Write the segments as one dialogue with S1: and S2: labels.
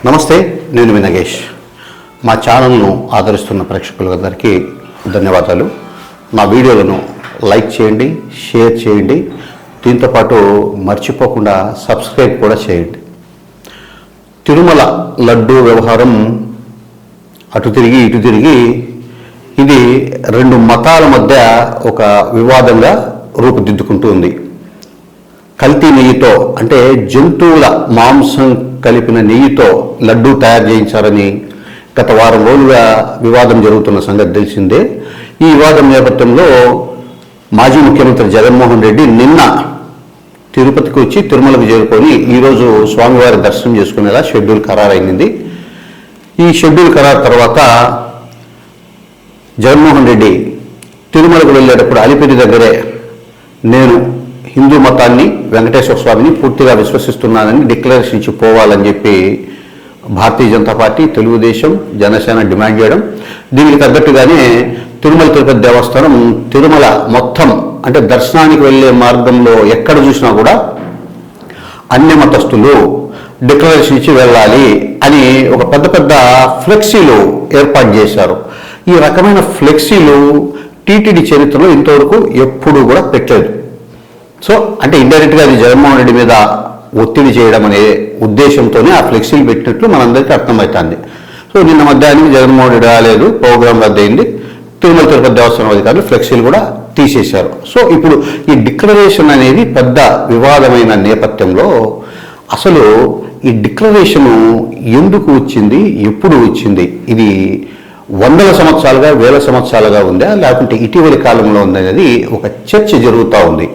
S1: నమస్తే, నేను మీ నగేష్. మా ఛానల్ను ఆదరిస్తున్న ప్రేక్షకులందరికీ ధన్యవాదాలు. నా వీడియోలను లైక్ చేయండి, షేర్ చేయండి. దీంతోపాటు మర్చిపోకుండా సబ్స్క్రైబ్ కూడా చేయండి. తిరుమల లడ్డూ వ్యవహారం అటు తిరిగి ఇటు తిరిగి ఇది రెండు మతాల మధ్య ఒక వివాదంగా రూపుదిద్దుకుంటూ ఉంది. కల్తీ నెయ్యితో అంటే జంతువుల మాంసం కలిపిన నెయ్యితో లడ్డూ తయారు చేయించారని గత వారం రోజులుగా వివాదం జరుగుతున్న సంగతి తెలిసిందే. ఈ వివాదం నేపథ్యంలో మాజీ ముఖ్యమంత్రి జగన్మోహన్ రెడ్డి నిన్న తిరుపతికి వచ్చి తిరుమలకు చేరుకొని ఈరోజు స్వామివారి దర్శనం చేసుకునేలా షెడ్యూల్ ఖరారైంది. ఈ షెడ్యూల్ ఖరారు తర్వాత జగన్మోహన్ రెడ్డి తిరుమలకు వెళ్ళేటప్పుడు అలిపిరి దగ్గరే నేను హిందూ మతాన్ని, వెంకటేశ్వర స్వామిని పూర్తిగా విశ్వసిస్తున్నానని డిక్లరేషన్ ఇచ్చి పోవాలని చెప్పి భారతీయ జనతా పార్టీ, తెలుగుదేశం, జనసేన డిమాండ్ చేయడం, దీనికి తగ్గట్టుగానే తిరుమల తిరుపతి దేవస్థానం తిరుమల మొత్తం అంటే దర్శనానికి వెళ్ళే మార్గంలో ఎక్కడ చూసినా కూడా అన్య మతస్థులు డిక్లరేషన్ ఇచ్చి వెళ్ళాలి అని ఒక పెద్ద పెద్ద ఫ్లెక్సీలు ఏర్పాటు చేశారు. ఈ రకమైన ఫ్లెక్సీలు టీటీడీ చరిత్రలో ఇంతవరకు ఎప్పుడూ కూడా పెట్టలేదు. సో అంటే ఇండైరెక్ట్గా అది జగన్మోహన్ రెడ్డి మీద ఒత్తిడి చేయడం అనే ఉద్దేశంతోనే ఆ ఫ్లెక్సీలు పెట్టినట్లు మనందరికీ అర్థమవుతుంది. సో నిన్న మధ్యాహ్నం జగన్మోహన్ రెడ్డి రాలేదు, ప్రోగ్రాం రద్దయింది. తిరుమల తిరుపతి దేవస్థానం అధికారులు ఫ్లెక్సీలు కూడా తీసేశారు. సో ఇప్పుడు ఈ డిక్లరేషన్ అనేది పెద్ద వివాదమైన నేపథ్యంలో అసలు ఈ డిక్లరేషను ఎందుకు వచ్చింది, ఎప్పుడు వచ్చింది, ఇది వందల సంవత్సరాలుగా, వేల సంవత్సరాలుగా ఉందా, లేకుంటే ఇటీవలి కాలంలో ఉందనేది ఒక చర్చ జరుగుతూ ఉంది.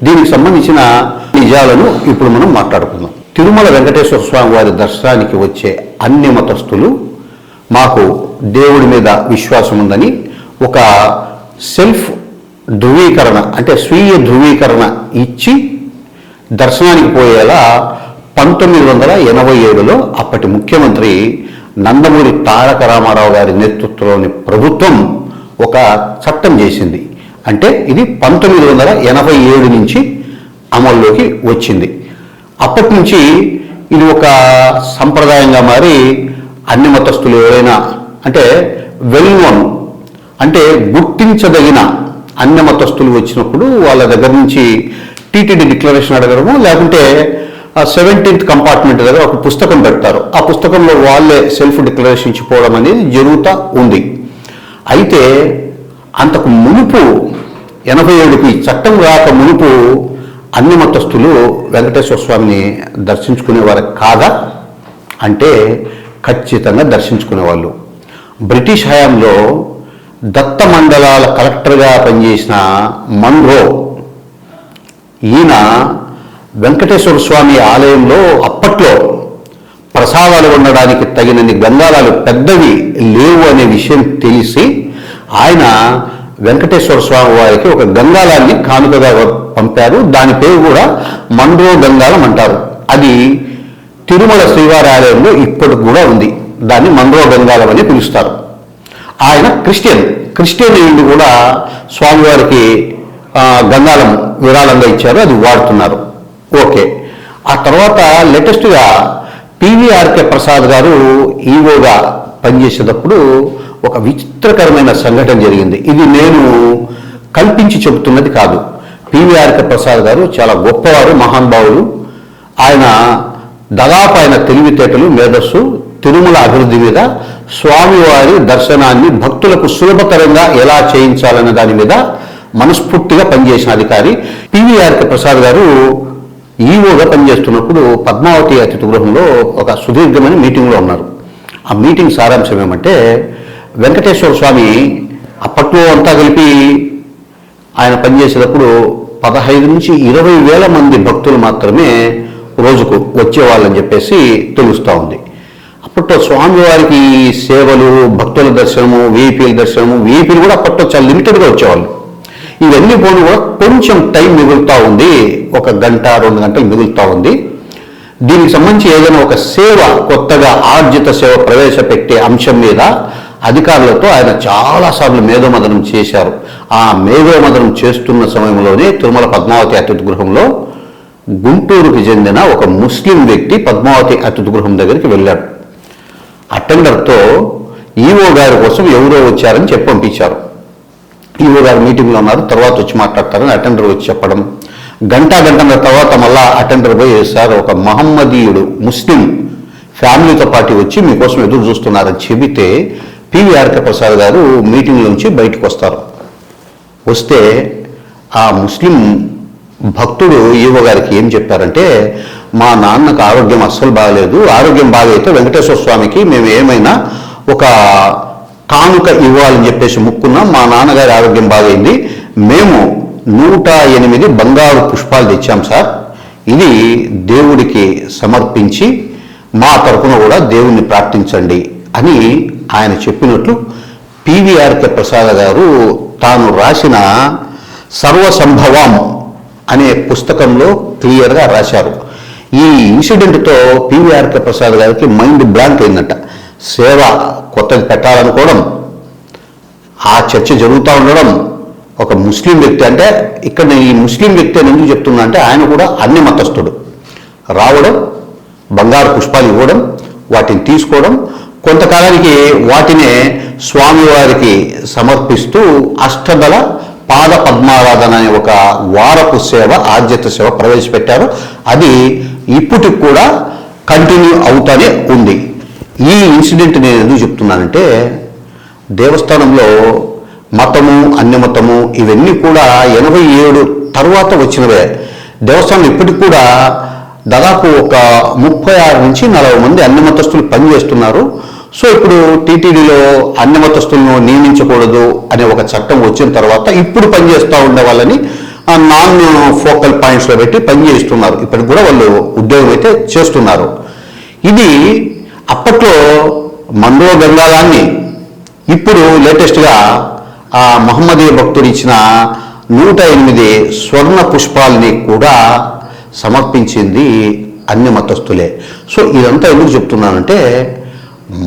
S1: దీనికి సంబంధించిన నిజాలను ఇప్పుడు మనం మాట్లాడుకుందాం. తిరుమల వెంకటేశ్వర స్వామి వారి దర్శనానికి వచ్చే అన్ని మతస్థులు మాకు దేవుడి మీద విశ్వాసం ఉందని ఒక సెల్ఫ్ ధృవీకరణ అంటే స్వీయ ధృవీకరణ ఇచ్చి దర్శనానికి పోయేలా 1987లో అప్పటి ముఖ్యమంత్రి నందమూరి తారక రామారావు గారి నేతృత్వంలోని ప్రభుత్వం ఒక చట్టం చేసింది. అంటే ఇది 1987 నుంచి అమల్లోకి వచ్చింది. అప్పటి నుంచి ఇది ఒక సంప్రదాయంగా మారి అన్ని మతస్థులు ఎవరైనా అంటే వెల్ నోన్ అంటే గుర్తించదగిన అన్ని మతస్థులు వచ్చినప్పుడు వాళ్ళ దగ్గర నుంచి టీటీడీ డిక్లరేషన్ అడగడము, లేకుంటే 17th కంపార్ట్మెంట్ దగ్గర ఒక పుస్తకం పెడతారు. ఆ పుస్తకంలో వాళ్ళే సెల్ఫ్ డిక్లరేషన్ ఇచ్చిపోవడం అనేది జరుగుతూ ఉంది. అయితే అంతకు మునుపు 87కి చట్టం రాక మునుపు అన్ని మతస్థులు వెంకటేశ్వర స్వామిని దర్శించుకునేవారు కాదా అంటే ఖచ్చితంగా దర్శించుకునేవాళ్ళు. బ్రిటిష్ హయాంలో దత్త మండలాల కలెక్టర్గా పనిచేసిన మన్రో ఈయన వెంకటేశ్వర స్వామి ఆలయంలో అప్పట్లో ప్రసాదాలు ఉండడానికి తగినన్ని గంగాళాలు పెద్దవి లేవు అనే విషయం తెలిసి ఆయన వెంకటేశ్వర స్వామి వారికి ఒక గంగాళాన్ని కానుకగా పంపారు. దాని పేరు కూడా మన్రో గంగాళం అంటారు. అది తిరుమల శ్రీవారి ఆలయంలో ఇప్పటికి కూడా ఉంది. దాన్ని మన్రో గంగాళం అని పిలుస్తారు. ఆయన క్రిస్టియన్ కూడా స్వామివారికి గంగాళం విరాళంగా ఇచ్చారు, అది వాడుతున్నారు. ఓకే. ఆ తర్వాత లేటెస్ట్గా పివిఆర్కే ప్రసాద్ గారు ఈవోగా పనిచేసేటప్పుడు ఒక విచిత్రకరమైన సంఘటన జరిగింది. ఇది నేను కల్పించి చెబుతున్నది కాదు. పివిఆర్కే ప్రసాద్ గారు చాలా గొప్పవారు, మహానుభావులు. దాదాపు ఆయన తెలివితేటలు, మేధస్సు తిరుమల అభివృద్ధి మీద, స్వామివారి దర్శనాన్ని భక్తులకు సులభతరంగా ఎలా చేయించాలనే దాని మీద మనస్ఫూర్తిగా పనిచేసిన అధికారి. పివిఆర్కే ప్రసాద్ గారు ఈవోగా పనిచేస్తున్నప్పుడు పద్మావతి అతిథి గృహంలో ఒక సుదీర్ఘమైన మీటింగ్లో ఉన్నారు. ఆ మీటింగ్ సారాంశం ఏమంటే వెంకటేశ్వర స్వామి అప్పట్లో అంతా కలిపి ఆయన పనిచేసేటప్పుడు 15 నుంచి 20 వేల మంది భక్తులు మాత్రమే రోజుకు వచ్చేవాళ్ళని చెప్పేసి తెలుస్తూ ఉంది. అప్పట్లో స్వామివారికి సేవలు, భక్తుల దర్శనము, వీఐపీల దర్శనము, వీఐపీలు కూడా అప్పట్లో చాలా లిమిటెడ్గా వచ్చేవాళ్ళు. ఇవన్నీ పోను కూడా కొంచెం టైం మిగులుతూ ఉంది, 1 గంట 2 గంటలు మిగులుతూ ఉంది. దీనికి సంబంధించి ఏదైనా ఒక సేవ, కొత్తగా ఆర్జిత సేవ ప్రవేశపెట్టే అంశం మీద అధికారులతో ఆయన చాలాసార్లు మేధోమథనం చేశారు. ఆ మేధోమథనం చేస్తున్న సమయంలోనే తిరుమల పద్మావతి అతిథి గృహంలో గుంటూరుకి చెందిన ఒక ముస్లిం వ్యక్తి పద్మావతి అతిథి గృహం దగ్గరికి వెళ్ళాడు. అటెండర్తో ఈఓ గారి కోసం ఎవరో వచ్చారని చెప్పి పంపించారు. ఈఓ గారు మీటింగ్లో ఉన్నారు, తర్వాత వచ్చి మాట్లాడతారని అటెండర్ వచ్చి చెప్పడం. గంటన్నర తర్వాత మళ్ళా అటెండర్ పోయి, సార్ ఒక మహమ్మదీయుడు ముస్లిం ఫ్యామిలీతో పాటు వచ్చి మీకోసం ఎదురు చూస్తున్నారని చెబితే పివిఆర్కే ప్రసాద్ గారు మీటింగ్ నుంచి బయటకు వస్తారు. వస్తే ఆ ముస్లిం భక్తుడు ఈవో గారికి ఏం చెప్పారంటే, మా నాన్నకు ఆరోగ్యం అస్సలు బాగలేదు, ఆరోగ్యం బాగైతే వెంకటేశ్వర స్వామికి మేము ఏమైనా ఒక కానుక ఇవ్వాలని చెప్పేసి ముక్కున్నాం, మా నాన్నగారి ఆరోగ్యం బాగైంది, మేము 108 బంగారు పుష్పాలు తెచ్చాం సార్, ఇది దేవుడికి సమర్పించి మా తరపున కూడా దేవుణ్ణి ప్రార్థించండి అని ఆయన చెప్పినట్లు పివిఆర్కే ప్రసాద్ గారు తాను రాసిన సర్వసంభవం అనే పుస్తకంలో క్లియర్గా రాశారు. ఈ ఇన్సిడెంట్తో పివిఆర్కే ప్రసాద్ గారికి మైండ్ బ్లాంక్ అయిందట. సేవ కొత్తది పెట్టాలనుకోవడం, ఆ చర్చ జరుగుతూ ఉండడం, ఒక ముస్లిం వ్యక్తి, అంటే ఇక్కడ ఈ ముస్లిం వ్యక్తి అని ఎందుకు చెప్తున్నా అంటే ఆయన కూడా అన్ని మతస్థుడు, రావడం, బంగారు పుష్పాలు ఇవ్వడం, వాటిని తీసుకోవడం, కొంతకాలానికి వాటినే స్వామివారికి సమర్పిస్తూ అష్టదళ పాద పద్మారాధన అనే ఒక వారపు సేవ, ఆద్యత సేవ ప్రవేశపెట్టారు. అది ఇప్పటికి కూడా కంటిన్యూ అవుతానే ఉంది. ఈ ఇన్సిడెంట్ నేను ఎందుకు చెప్తున్నానంటే, దేవస్థానంలో మతము, అన్యమతము ఇవన్నీ కూడా 87 తర్వాత వచ్చినవే. దేవస్థానం ఇప్పటికి కూడా దాదాపు ఒక 36 నుంచి 40 మంది అన్యమతస్తులు పనిచేస్తున్నారు. సో ఇప్పుడు టీటీడీలో అన్యమతస్తులను నియమించకూడదు అనే ఒక చట్టం వచ్చిన తర్వాత ఇప్పుడు పనిచేస్తూ ఉండే వాళ్ళని నాన్ ఫోకల్ పాయింట్స్లో పెట్టి పనిచేస్తున్నారు. ఇప్పటికి కూడా వాళ్ళు ఉద్యోగం అయితే చేస్తున్నారు. ఇది అప్పట్లో మండో గంగాలాన్ని, ఇప్పుడు లేటెస్ట్గా ఆ మహమ్మదీయ భక్తుడు ఇచ్చిన 108 స్వర్ణ పుష్పాలని కూడా సమర్పించింది అన్ని మతస్థులే. సో ఇదంతా ఎందుకు చెప్తున్నానంటే,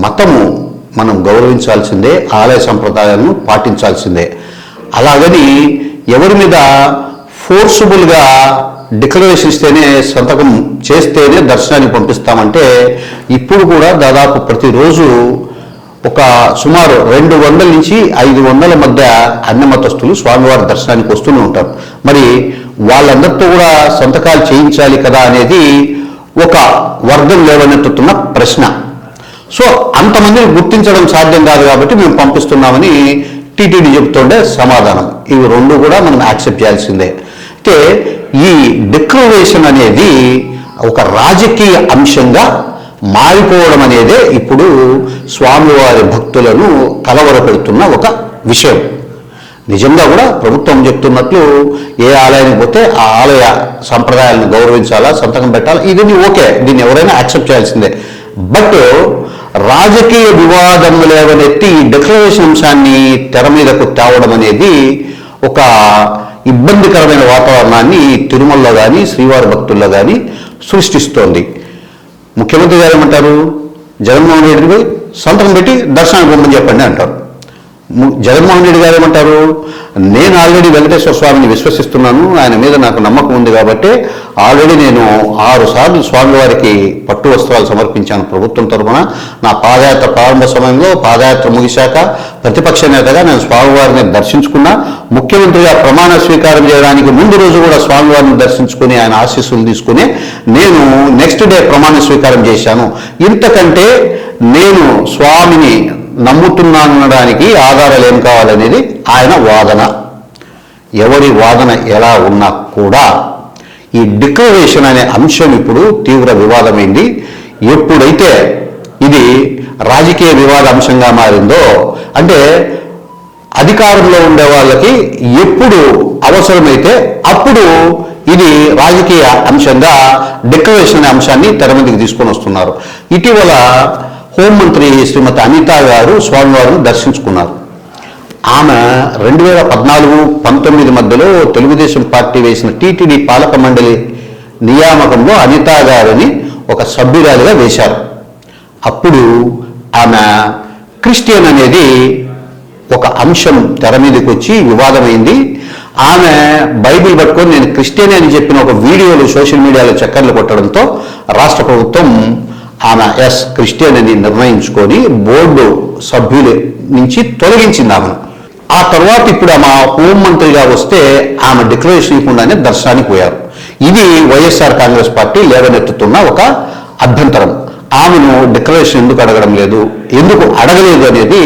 S1: మతము మనం గౌరవించాల్సిందే, ఆలయ సంప్రదాయాలను పాటించాల్సిందే. అలాగని ఎవరి మీద ఫోర్సుబుల్గా డిక్లరేషన్ ఇస్తేనే, సంతకం చేస్తేనే దర్శనానికి పంపిస్తామంటే, ఇప్పుడు కూడా దాదాపు ప్రతిరోజు ఒక సుమారు 200 నుంచి 500 మధ్య అన్యమతస్థులు స్వామివారి దర్శనానికి వస్తూనే ఉంటారు. మరి వాళ్ళందరితో కూడా సంతకాలు చేయించాలి కదా అనేది ఒక వర్గం లేవనెత్తుతున్న ప్రశ్న. సో అంతమందిని గుర్తించడం సాధ్యం కాదు కాబట్టి మేము పంపిస్తున్నామని టీటీడీ చెబుతుండే సమాధానం. ఇవి రెండు కూడా మనం యాక్సెప్ట్ చేయాల్సిందే. అయితే ఈ డిక్లరేషన్ అనేది ఒక రాజకీయ అంశంగా మారిపోవడం అనేదే ఇప్పుడు స్వామివారి భక్తులను కలవరపెడుతున్న ఒక విషయం. నిజంగా కూడా ప్రభుత్వం చెప్తున్నట్లు ఏ ఆలయానికి పోతే ఆ ఆలయ సంప్రదాయాలను గౌరవించాలా, సంతకం పెట్టాలా, ఇది ఓకే, దీన్ని ఎవరైనా యాక్సెప్ట్ చేయాల్సిందే. బట్ రాజకీయ వివాదం లేవనెత్తి ఈ డిక్లరేషన్ అంశాన్ని తెర మీదకు తేవడం అనేది ఒక ఇబ్బందికరమైన వాతావరణాన్ని తిరుమలలో కానీ శ్రీవారి భక్తుల్లో కానీ సృష్టిస్తోంది. ముఖ్యమంత్రి గారు ఏమంటారు, జగన్మోహన్ రెడ్డిని సంతకం పెట్టి దర్శనానికి పొమ్మని చెప్పండి అంటారు. జగన్మోహన్ రెడ్డి గారు ఏమంటారు, నేను ఆల్రెడీ వెంకటేశ్వర స్వామిని విశ్వసిస్తున్నాను, ఆయన మీద నాకు నమ్మకం ఉంది కాబట్టి ఆల్రెడీ నేను 6 సార్లు స్వామివారికి పట్టు వస్త్రాలు సమర్పించాను ప్రభుత్వం తరఫున. నా పాదయాత్ర ప్రారంభ సమయంలో, పాదయాత్ర ముగిశాక ప్రతిపక్ష నేతగా నేను స్వామివారిని దర్శించుకున్నా. ముఖ్యమంత్రిగా ప్రమాణ స్వీకారం చేయడానికి ముందు రోజు కూడా స్వామివారిని దర్శించుకుని ఆయన ఆశీస్సులు తీసుకుని నేను నెక్స్ట్ డే ప్రమాణ స్వీకారం చేశాను. ఇంతకంటే నేను స్వామిని నమ్ముతున్నానడానికి ఆధారాలు ఏం కావాలనేది ఆయన వాదన. ఎవరి వాదన ఎలా ఉన్నా కూడా ఈ డిక్లరేషన్ అనే అంశం ఇప్పుడు తీవ్ర వివాదమైంది. ఎప్పుడైతే ఇది రాజకీయ వివాద అంశంగా మారిందో, అంటే అధికారంలో ఉండే వాళ్ళకి ఎప్పుడు అవసరమైతే అప్పుడు ఇది రాజకీయ అంశంగా డిక్లరేషన్ అనే అంశాన్ని తెర మీదకి తీసుకొని వస్తున్నారు. ఇటీవల హోంమంత్రి శ్రీమతి అనిత గారు స్వామివారిని దర్శించుకున్నారు. ఆమె 2014-19 మధ్యలో తెలుగుదేశం పార్టీ వేసిన టీటీడీ పాలక మండలి నియామకంలో అనిత గారిని ఒక సభ్యురాలిగా వేశారు. అప్పుడు ఆమె క్రిస్టియన్ అనేది ఒక అంశం తెర మీదకి వచ్చి వివాదమైంది. ఆమె బైబిల్ పట్టుకొని నేను క్రిస్టియన్ అని చెప్పిన ఒక వీడియోలు సోషల్ మీడియాలో చక్కర్లు కొట్టడంతో రాష్ట్ర ప్రభుత్వం ఆమె క్రిస్టియన్ అని నిర్ణయించుకొని బోర్డు సభ్యుల నుంచి తొలగించింది ఆమెను. ఆ తర్వాత ఇప్పుడు ఆమె హోంమంత్రిగా వస్తే ఆమె డిక్లరేషన్ ఇవ్వకుండానే దర్శనానికి పోయారు. ఇది వైఎస్ఆర్ కాంగ్రెస్ పార్టీ లేవనెత్తుతున్న ఒక అభ్యంతరం. ఆమెను డిక్లరేషన్ ఎందుకు అడగడం లేదు, ఎందుకు అడగలేదు అనేది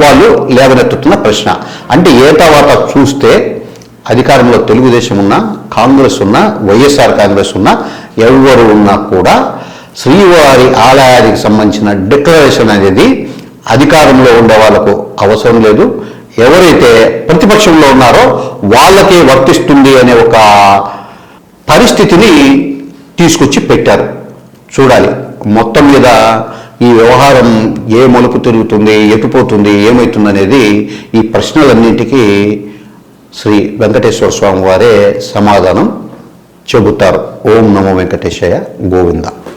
S1: వాళ్ళు లేవనెత్తుతున్న ప్రశ్న. అంటే ఏ తర్వాత చూస్తే అధికారంలో తెలుగుదేశం ఉన్నా, కాంగ్రెస్ ఉన్నా, వైఎస్ఆర్ కాంగ్రెస్ ఉన్నా, ఎవరు ఉన్నా కూడా శ్రీవారి ఆలయానికి సంబంధించిన డిక్లరేషన్ అనేది అధికారంలో ఉండే వాళ్ళకు అవసరం లేదు. ఎవరైతే ప్రతిపక్షంలో ఉన్నారో వాళ్ళకే వర్తిస్తుంది అనే ఒక పరిస్థితిని తీసుకొచ్చి పెట్టారు. చూడాలి మొత్తం మీద ఈ వ్యవహారం ఏ మలుపు తిరుగుతుంది, ఎటుపోతుంది, ఏమవుతుంది అనేది ఈ ప్రశ్నలన్నింటికీ శ్రీ వెంకటేశ్వర స్వామి వారే సమాధానం చెబుతారు. ఓం నమో వెంకటేశయ్య గోవింద.